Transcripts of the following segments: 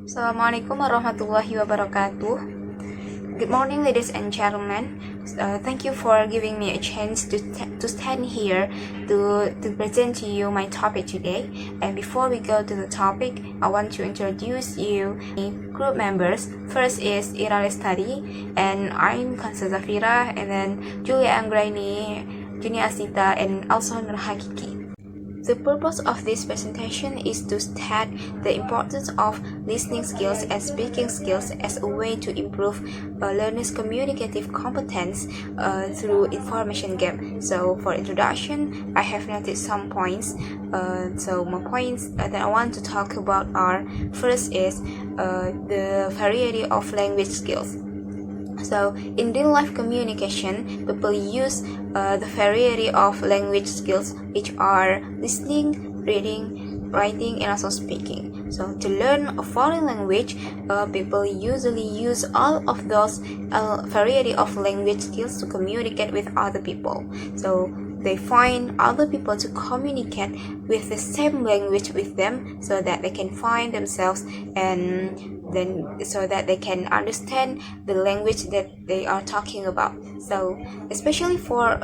Assalamualaikum warahmatullahi wabarakatuh. Good morning, ladies and gentlemen. Thank you for giving me a chance to stand here to present to you my topic today. And before we go to the topic, I want to introduce you group members. First is Ira Lestari, and I'm Khansa, and then Julia Anggraini, Juni Asita, and also Nurha Kiki. The purpose of this presentation is to state the importance of listening skills and speaking skills as a way to improve learners' communicative competence through information gap. So for introduction, I have noted some points. So my points that I want to talk about are, first is the variety of language skills. So in real life communication, people use the variety of language skills, which are listening, reading, writing, and also speaking. So to learn a foreign language, people usually use all of those variety of language skills to communicate with other people. So they find other people to communicate with the same language with them, so that they can find themselves, and then so that they can understand the language that they are talking about. So especially for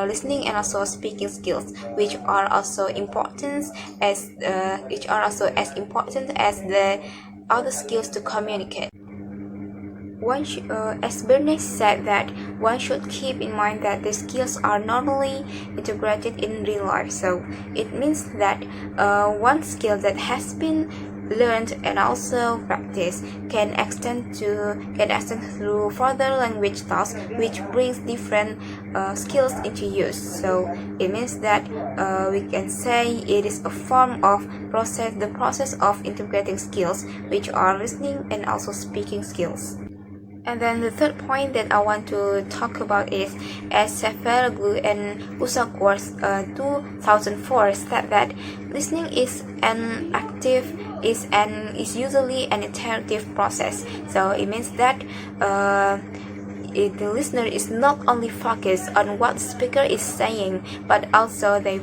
listening and also speaking skills, which are also important as the other skills to communicate. As Bernays said, that one should keep in mind that the skills are normally integrated in real life. So it means that one skill that has been learned and also practiced can extend through further language tasks, which brings different skills into use. So it means that we can say it is a form of the process of integrating skills, which are listening and also speaking skills. And then the third point that I want to talk about is, as Seferoglu and Usakor 2004 said, that listening is usually an interactive process. So it means that the listener is not only focused on what the speaker is saying, but also they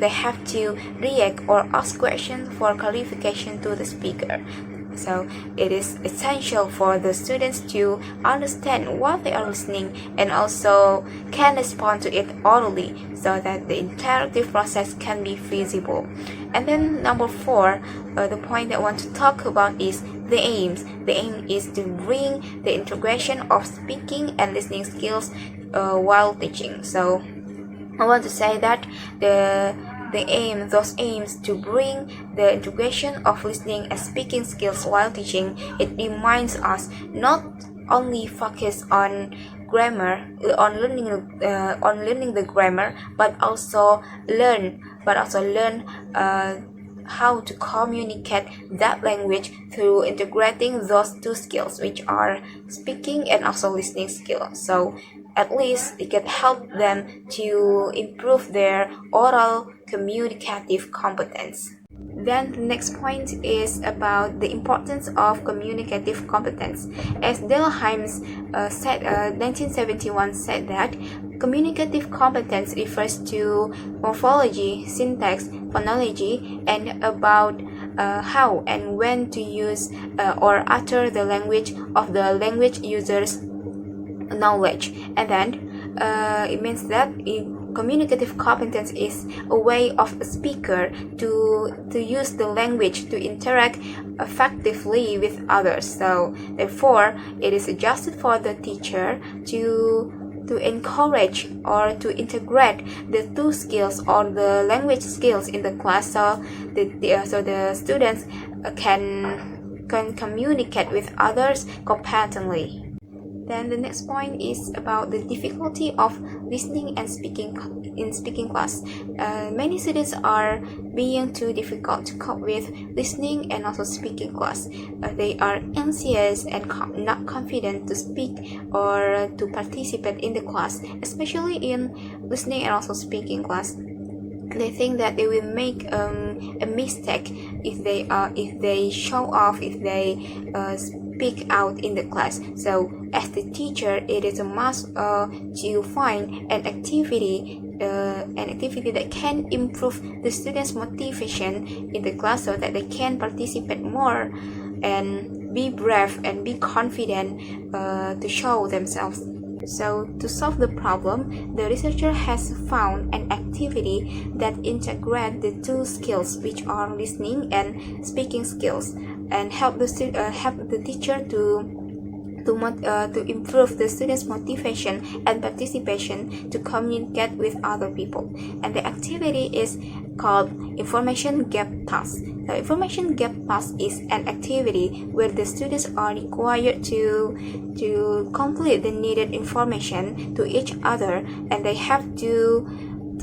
have to react or ask questions for clarification to the speaker. So it is essential for the students to understand what they are listening and also can respond to it orally, so that the interactive process can be feasible. And then number 4, the point that I want to talk about is the aims. The aim is to bring the integration of speaking and listening skills while teaching. So I want to say that those aims to bring the integration of listening and speaking skills while teaching, it reminds us not only focus on grammar, on learning the grammar, but also learn how to communicate that language through integrating those two skills, which are speaking and also listening skills. So at least it can help them to improve their oral communicative competence. Then the next point is about the importance of communicative competence. As Delheims 1971 said, that communicative competence refers to morphology, syntax, phonology, and about how and when to use or utter the language of the language user's knowledge. And then it means that communicative competence is a way of a speaker to use the language to interact effectively with others. So therefore, it is suggested for the teacher to encourage or to integrate the two skills or the language skills in the class, so the students can communicate with others competently. Then the next point is about the difficulty of listening and speaking in speaking class. Many students are being too difficult to cope with listening and also speaking class. They are anxious and not confident to speak or to participate in the class, especially in listening and also speaking class. They think that they will make a mistake if they show off, if they speak out in the class. So as the teacher, it is a must to find an activity an activity that can improve the students' motivation in the class so that they can participate more and be brave and be confident to show themselves. So, to solve the problem, the researcher has found an activity that integrates the two skills, which are listening and speaking skills, and help the teacher to improve the students' motivation and participation to communicate with other people. And the activity is called information gap task. The information gap task is an activity where the students are required to complete the needed information to each other, and they have to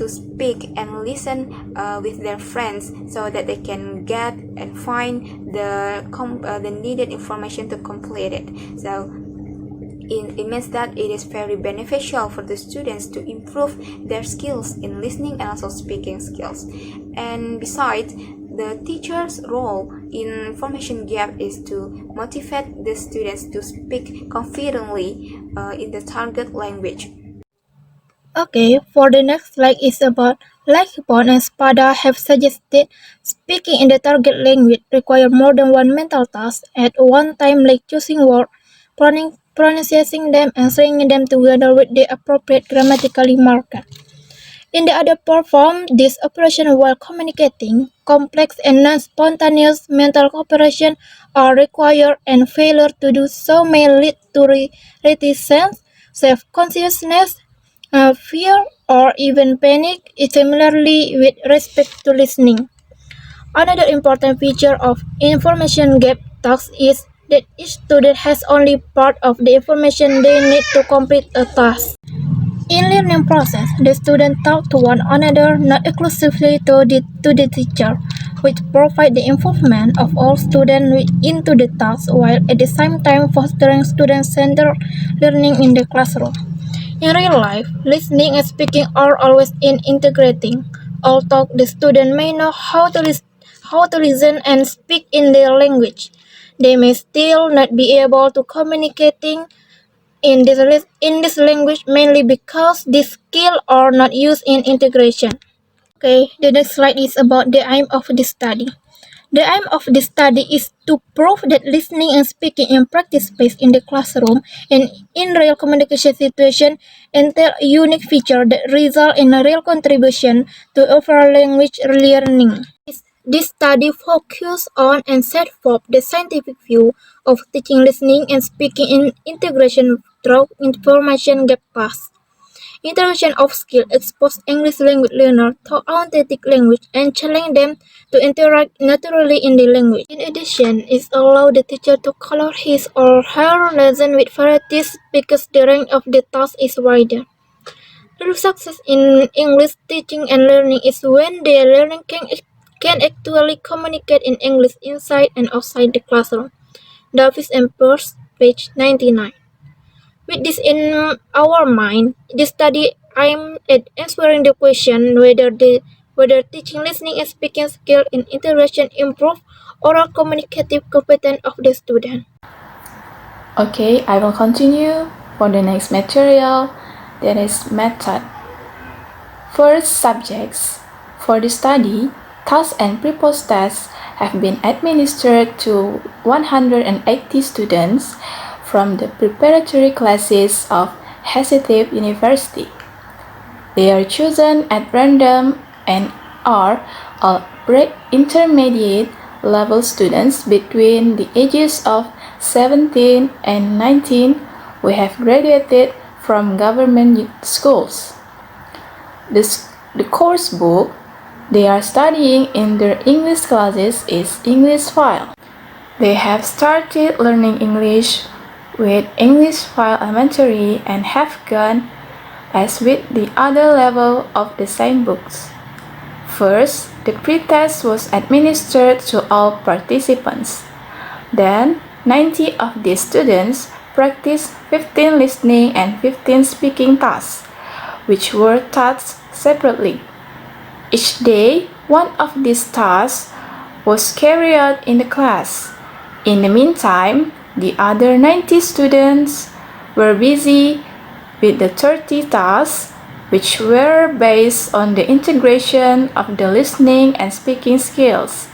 speak and listen with their friends so that they can get and find the needed information to complete it. So it means that it is very beneficial for the students to improve their skills in listening and also speaking skills. And besides, the teacher's role in information gap is to motivate the students to speak confidently in the target language. Okay, for the next slide is about like Hippon and Spada have suggested speaking in the target language require more than one mental task at one time, like choosing words, pronouncing them, and stringing them together with the appropriate grammatically marker. In the other perform this operation while communicating, complex and non-spontaneous mental cooperation are required, and failure to do so may lead to reticence, self-consciousness, fear, or even panic. Similarly, with respect to listening. Another important feature of information gap tasks is that each student has only part of the information they need to complete a task. In learning process, the students talk to one another, not exclusively to the teacher, which provide the involvement of all students into the task while at the same time fostering student-centered learning in the classroom. In real life, listening and speaking are always integrating. Although the student may know how to listen and speak in their language, they may still not be able to communicating in this language mainly because these skills are not used in integration. Okay, the next slide is about the aim of this study. The aim of this study is to prove that listening and speaking in practice space in the classroom and in real communication situation entail a unique feature that result in a real contribution to overall language learning. This study focuses on and set forth the scientific view of teaching listening and speaking in integration through information gap paths. Integration of skill expose English language learners to authentic language and challenge them to interact naturally in the language. In addition, it allows the teacher to color his or her lesson with varieties because the range of the task is wider. True success in English teaching and learning is when the learner can actually communicate in English inside and outside the classroom. Davis and Peirce, page 99. With this in our mind, this study aimed at answering the question whether teaching listening and speaking skill in integration improve oral communicative competence of the student. Okay, I will continue for the next material, that is method. First, subjects. For the study, tasks and pre-post tests have been administered to 180 students from the preparatory classes of Hesitape University. They are chosen at random and are all intermediate level students between the ages of 17 and 19 who have graduated from government schools. The course book they are studying in their English classes is English File. They have started learning English with English File Elementary and have gone as with the other level of the same books. First, the pre-test was administered to all participants. Then, 90 of these students practiced 15 listening and 15 speaking tasks, which were taught separately. Each day, one of these tasks was carried out in the class. In the meantime, the other 90 students were busy with the 30 tasks which were based on the integration of the listening and speaking skills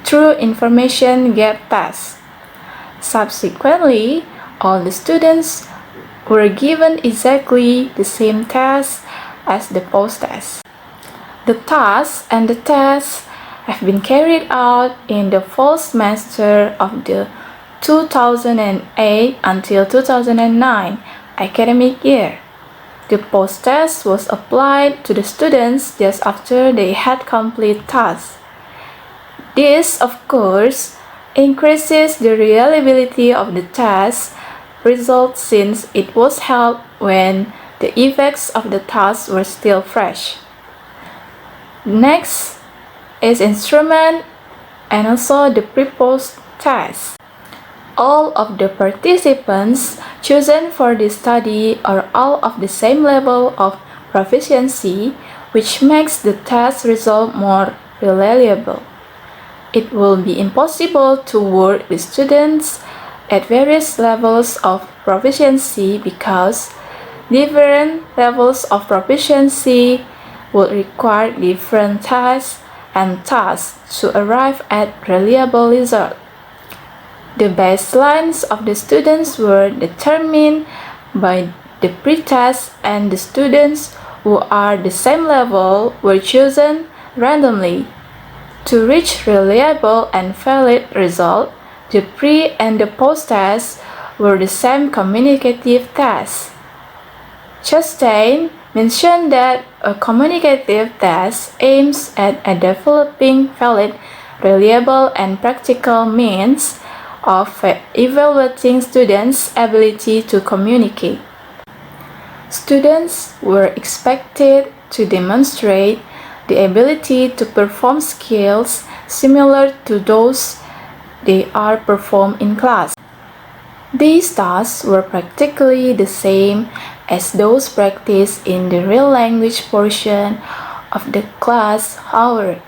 through information gap tests. Subsequently, all the students were given exactly the same test as the post-test. The tasks and the tests have been carried out in the fall semester of the 2008 until 2009 academic year. The post-test was applied to the students just after they had completed tasks. This, of course, increases the reliability of the test results since it was held when the effects of the task were still fresh. Next is instrument and also the pre-post test. All of the participants chosen for this study are all of the same level of proficiency, which makes the test result more reliable. It will be impossible to work with students at various levels of proficiency because different levels of proficiency would require different tests and tasks to arrive at reliable results. The baselines of the students were determined by the pretest, and the students who are the same level were chosen randomly. To reach reliable and valid result, the pre and the post tests were the same communicative tests. Chastain mentioned that a communicative test aims at developing valid, reliable, and practical means of evaluating students' ability to communicate. Students were expected to demonstrate the ability to perform skills similar to those they are performed in class. These tasks were practically the same as those practiced in the real language portion of the class hour.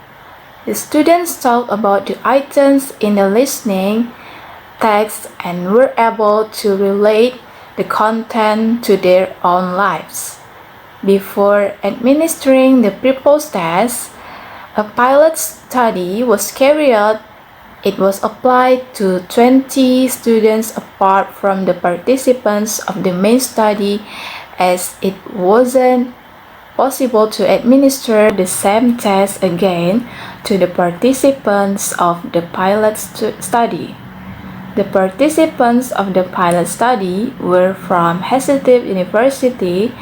The students talked about the items in the listening text and were able to relate the content to their own lives. Before administering the pre-post test, a pilot study was carried out. It was applied to 20 students apart from the participants of the main study, as it wasn't possible to administer the same test again to the participants of the pilot study. The participants of the pilot study were from Hesitative University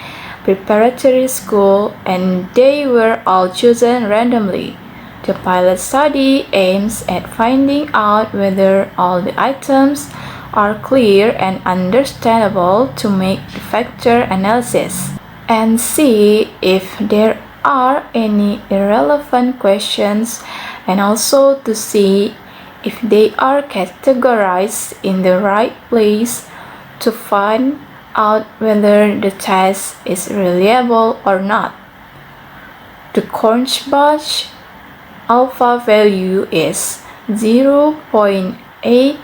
Preparatory School, and they were all chosen randomly. The pilot study aims at finding out whether all the items are clear and understandable to make the factor analysis and see if there are any irrelevant questions, and also to see if they are categorized in the right place to find out whether the test is reliable or not. The Cornsbach alpha value is 0.8,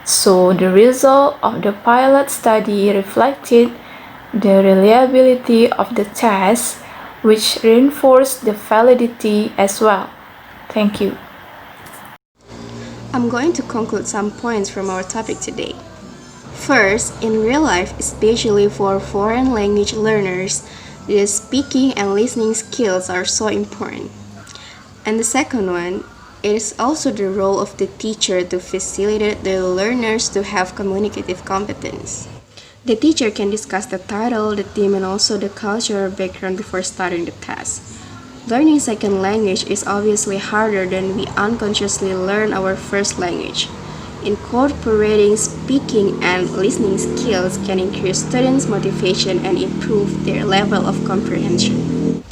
so the result of the pilot study reflected the reliability of the test, which reinforced the validity as well. Thank you. I'm going to conclude some points from our topic today. First, in real life, especially for foreign language learners, the speaking and listening skills are so important. And the second one, it is also the role of the teacher to facilitate the learners to have communicative competence. The teacher can discuss the title, the theme, and also the cultural background before starting the test. Learning second language is obviously harder than we unconsciously learn our first language. Incorporating speaking and listening skills can increase students' motivation and improve their level of comprehension.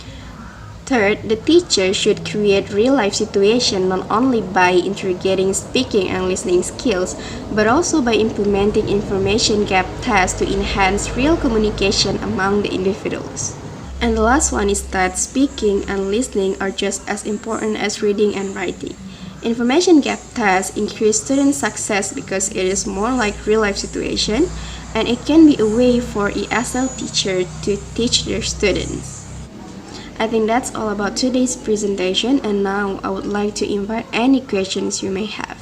Third, the teacher should create real-life situations not only by interrogating speaking and listening skills, but also by implementing information gap tests to enhance real communication among the individuals. And the last one is that speaking and listening are just as important as reading and writing. Information gap tests increase student success because it is more like real-life situation, and it can be a way for ESL teacher to teach their students. I think that's all about today's presentation, and now I would like to invite any questions you may have.